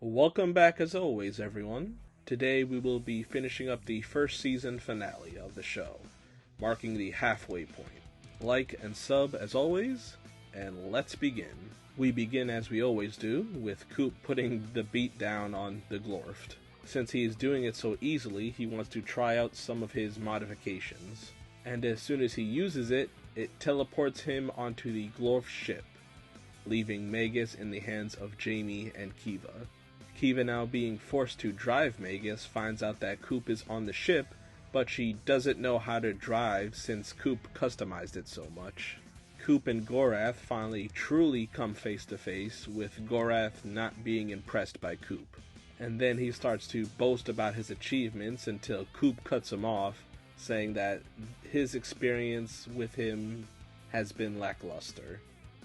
Welcome back as always, everyone. Today we will be finishing up the first season finale of the show, marking the halfway point. Like and sub as always, and let's begin. We begin as we always do, with Coop putting the beat down on the glorft. Since he is doing it so easily, he wants to try out some of his modifications. And as soon as he uses it, it teleports him onto the glorft ship, leaving Magus in the hands of Jamie and Kiva. Kiva, now being forced to drive Magus, finds out that Coop is on the ship, but she doesn't know how to drive since Coop customized it so much. Coop and Gorrath finally truly come face to face, with Gorrath not being impressed by Coop. And then he starts to boast about his achievements until Coop cuts him off, saying that his experience with him has been lackluster.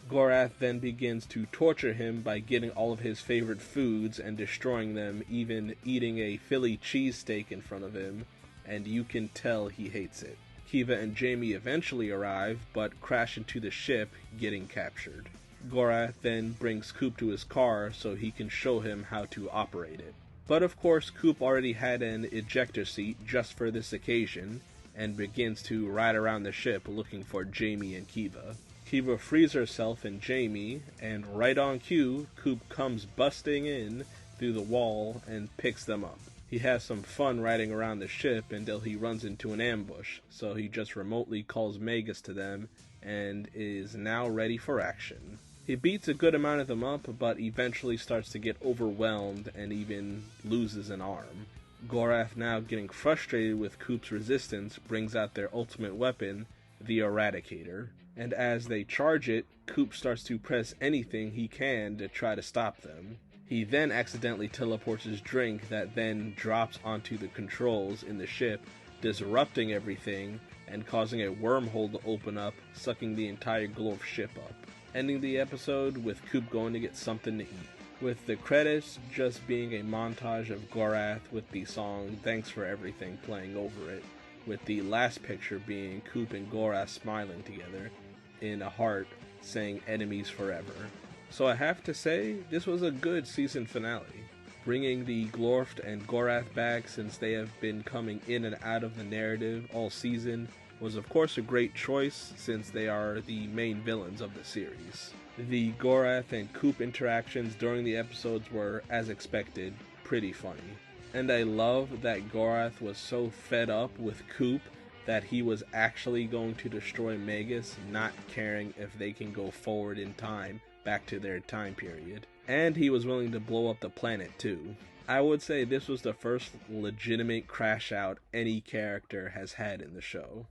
Gorrath then begins to torture him by getting all of his favorite foods and destroying them, even eating a Philly cheesesteak in front of him, and you can tell he hates it. Kiva and Jamie eventually arrive, but crash into the ship, getting captured. Gorrath then brings Coop to his car so he can show him how to operate it. But of course, Coop already had an ejector seat just for this occasion, and begins to ride around the ship looking for Jamie and Kiva. Kiva frees herself and Jamie, and right on cue, Coop comes busting in through the wall and picks them up. He has some fun riding around the ship until he runs into an ambush, so he just remotely calls Magus to them and is now ready for action. He beats a good amount of them up, but eventually starts to get overwhelmed and even loses an arm. Gorrath, now getting frustrated with Coop's resistance, brings out their ultimate weapon, the Eradicator. And as they charge it, Coop starts to press anything he can to try to stop them. He then accidentally teleports his drink that then drops onto the controls in the ship, disrupting everything and causing a wormhole to open up, sucking the entire glorft ship up. Ending the episode with Coop going to get something to eat, with the credits just being a montage of Gorrath with the song Thanks for Everything playing over it, with the last picture being Coop and Gorrath smiling together in a heart saying enemies forever. So I have to say, this was a good season finale. Bringing the Glorft and Gorrath back, since they have been coming in and out of the narrative all season, was of course a great choice since they are the main villains of the series. The Gorrath and Coop interactions during the episodes were, as expected, pretty funny. And I love that Gorrath was so fed up with Coop that he was actually going to destroy Magus, not caring if they can go forward in time back to their time period. And he was willing to blow up the planet too. I would say this was the first legitimate crash out any character has had in the show.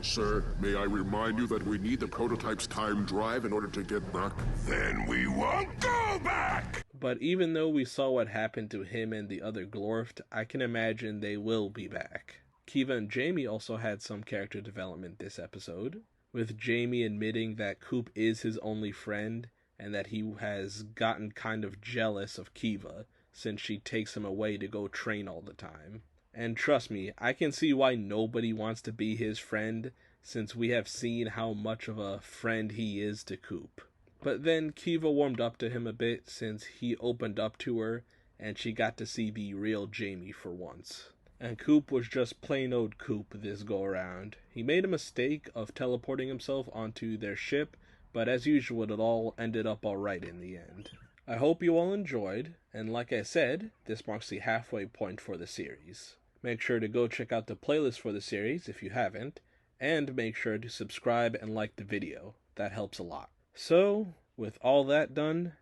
Sir, may I remind you that we need the prototype's time drive in order to get back? Then we won't go back! But even though we saw what happened to him and the other Glorft, I can imagine they will be back. Kiva and Jamie also had some character development this episode, with Jamie admitting that Coop is his only friend and that he has gotten kind of jealous of Kiva since she takes him away to go train all the time. And trust me, I can see why nobody wants to be his friend, since we have seen how much of a friend he is to Coop. But then Kiva warmed up to him a bit since he opened up to her, and she got to see the real Jamie for once. And Coop was just plain old Coop this go around. He made a mistake of teleporting himself onto their ship, but as usual it all ended up alright in the end. I hope you all enjoyed, and like I said, this marks the halfway point for the series. Make sure to go check out the playlist for the series if you haven't, and make sure to subscribe and like the video. That helps a lot. So, with all that done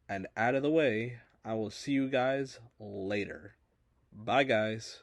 and out of the way, I will see you guys later. Bye guys.